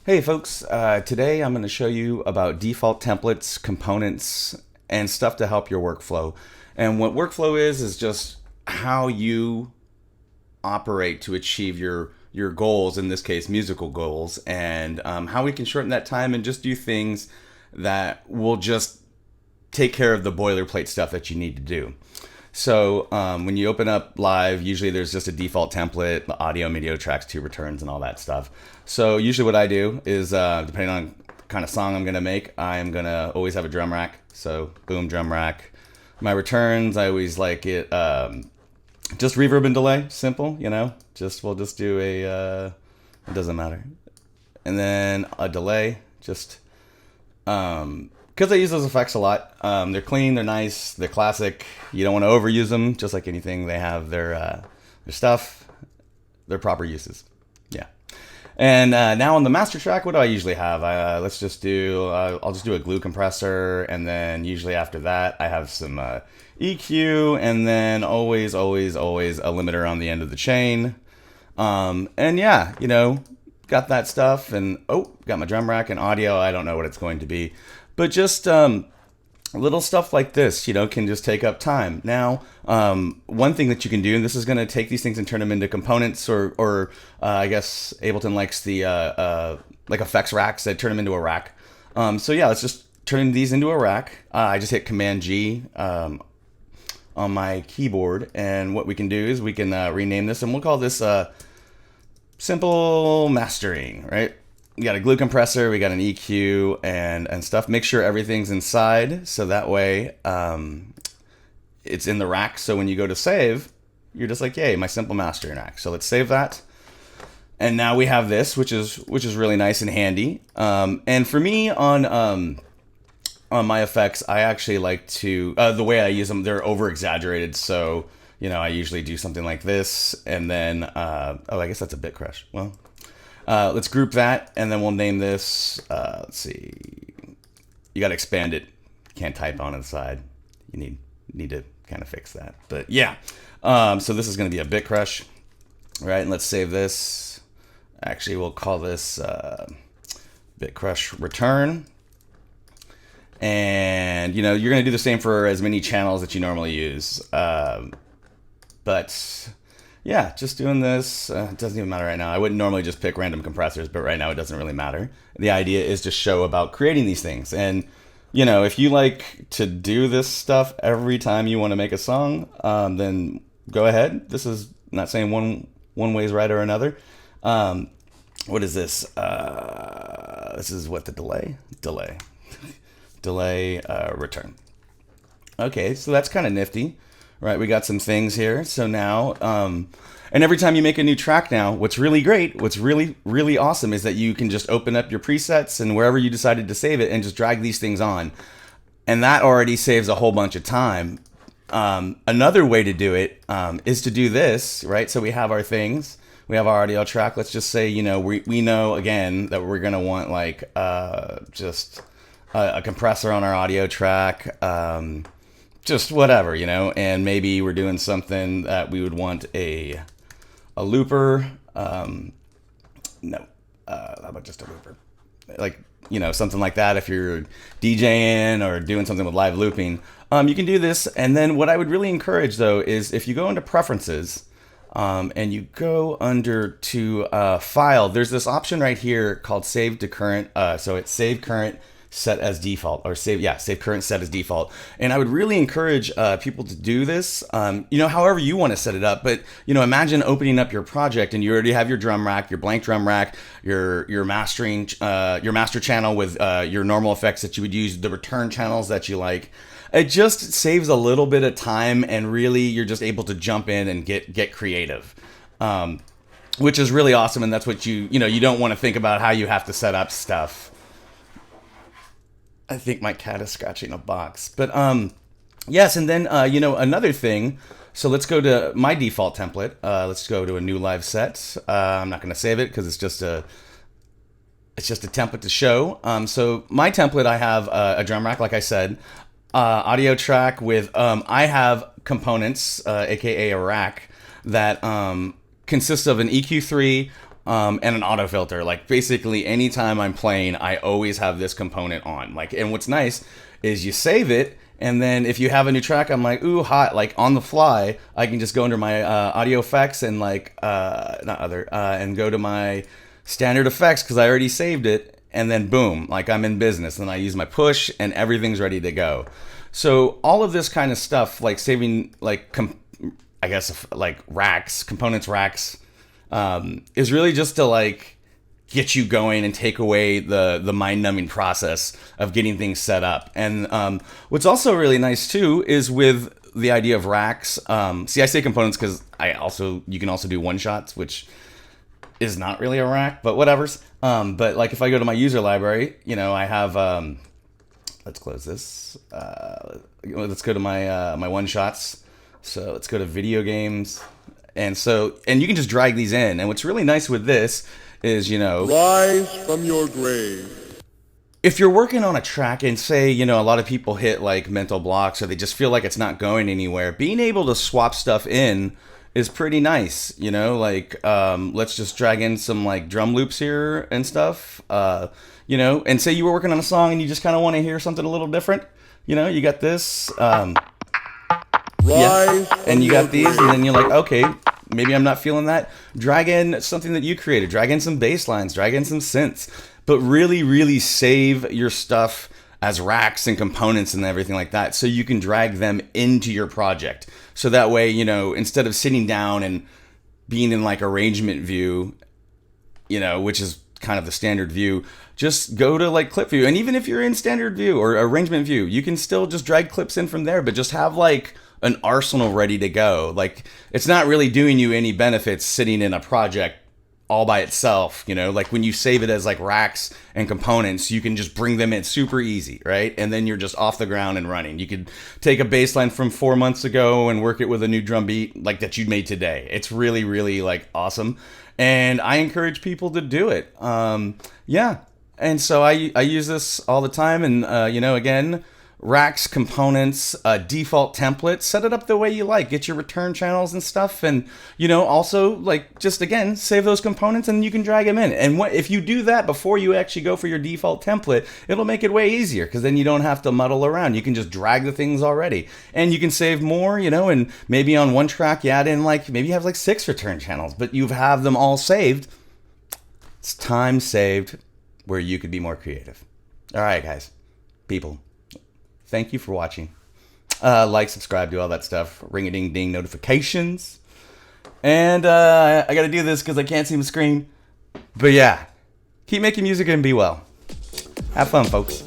Hey folks, today I'm going to show you about default templates, components, and stuff to help your workflow. And what workflow is just how you operate to achieve your goals, in this case musical goals, and how we can shorten that time and just do things that will just take care of the boilerplate stuff that you need to do. So when you open up Live, usually there's just a default template, the audio, video tracks, two returns, and all that stuff. So usually what I do is, depending on the kind of song I'm going to make, I'm going to always have a drum rack. So boom, drum rack. My returns, I always like it just reverb and delay, simple, we'll just do it doesn't matter. And then a delay, just because I use those effects a lot. They're clean, they're nice, they're classic. You don't want to overuse them. Just like anything, they have their stuff, their proper uses. Yeah. And now on the master track, what do I usually have? I'll just do a glue compressor, and then usually after that, I have some EQ, and then always a limiter on the end of the chain. And yeah, got that stuff, and got my drum rack and audio. I don't know what it's going to be. But just little stuff like this, can just take up time. Now, one thing that you can do, and this is going to take these things and turn them into components, or I guess Ableton likes the like effects racks that turn them into a rack. So yeah, let's just turn these into a rack. I just hit Command G on my keyboard, and what we can do is we can rename this, and we'll call this simple mastering, right? We got a glue compressor, we got an EQ and stuff. Make sure everything's inside, so that way it's in the rack. So when you go to save, you're just like, yay, my simple mastering rack. So let's save that. And now we have this, which is really nice and handy. And for me on my effects, I actually like to the way I use them, they're over exaggerated. So I usually do something like this, and then I guess that's a bit crush. Well. Let's group that, and then we'll name this, let's see, you got to expand it. Can't type on the side. You need to kind of fix that. But yeah, so this is going to be a bit crush, right? And let's save this. Actually, we'll call this bit crush return. And, you're going to do the same for as many channels that you normally use. But yeah, just doing this. It doesn't even matter right now. I wouldn't normally just pick random compressors, but right now it doesn't really matter. The idea is to show about creating these things. And, if you like to do this stuff every time you want to make a song, then go ahead. This is not saying one way is right or another. What is this? This is what the delay return. Okay, so that's kind of nifty. Right, we got some things here. So now, and every time you make a new track now, what's really great, what's really, really awesome is that you can just open up your presets and wherever you decided to save it and just drag these things on. And that already saves a whole bunch of time. Another way to do it is to do this, right? So we have our things, we have our audio track. Let's just say, we know, again, that we're going to want like just a compressor on our audio track, just whatever, and maybe we're doing something that we would want a looper. No, how about just a looper? Like, something like that. If you're DJing or doing something with live looping, you can do this. And then what I would really encourage though, is if you go into preferences, and you go under to file, there's this option right here called save to current. So it's save current set as default, or save current set as default. And I would really encourage people to do this, however you want to set it up. But, imagine opening up your project and you already have your drum rack, your blank drum rack, your mastering, your master channel with your normal effects that you would use, the return channels that you like. It just saves a little bit of time, and really you're just able to jump in and get creative. Which is really awesome. And that's what you don't want to think about how you have to set up stuff. I think my cat is scratching a box. But yes, and then another thing. So let's go to my default template. Let's go to a new live set. I'm not going to save it because it's just a template to show. So my template, I have a drum rack, like I said, audio track with I have components, aka a rack, that consists of an EQ3, and an auto filter. Like basically anytime I'm playing, I always have this component on. Like, and what's nice is you save it, and then if you have a new track, I'm like, ooh, hot, like on the fly, I can just go under my audio effects and like and go to my standard effects because I already saved it, and then boom, like I'm in business. And I use my push, and everything's ready to go. So all of this kind of stuff, like saving, like I guess like racks, components racks, is really just to like get you going and take away the mind-numbing process of getting things set up. And what's also really nice too is with the idea of racks. See, I say components because you can also do one-shots, which is not really a rack, but whatever's. But like if I go to my user library, you know, I have. Let's close this. Let's go to my my one-shots. So let's go to video games. And you can just drag these in. And what's really nice with this is, you know, rise from your grave. If you're working on a track and say, you know, a lot of people hit like mental blocks or they just feel like it's not going anywhere, being able to swap stuff in is pretty nice, you know, like let's just drag in some like drum loops here and stuff, you know, and say you were working on a song and you just kind of want to hear something a little different, you know, you got this, yeah, and you got these, and then you're like, okay, maybe I'm not feeling that. Drag in something that you created. Drag in some bass lines. Drag in some synths. But really, really save your stuff as racks and components and everything like that, so you can drag them into your project. So that way, you know, instead of sitting down and being in like arrangement view, you know, which is kind of the standard view, just go to like clip view. And even if you're in standard view or arrangement view, you can still just drag clips in from there, but just have like an arsenal ready to go. Like, it's not really doing you any benefits sitting in a project all by itself, you know, like when you save it as like racks and components, you can just bring them in super easy, right? And then you're just off the ground and running. You could take a bass line from 4 months ago and work it with a new drum beat like that you made today. It's really, really like awesome. And I encourage people to do it. Yeah. And so I use this all the time. And, you know, again, racks, components, default template, set it up the way you like, get your return channels and stuff. And, you know, also like just again, save those components and you can drag them in. And if you do that before you actually go for your default template, it'll make it way easier because then you don't have to muddle around. You can just drag the things already and you can save more, you know, and maybe on one track you add in like, maybe you have like 6 return channels, but you have them all saved. It's time saved where you could be more creative. All right, guys, people. Thank you for watching. Like, subscribe, do all that stuff. Ring-a-ding-ding notifications. And I got to do this because I can't see my screen. But yeah, keep making music and be well. Have fun, folks.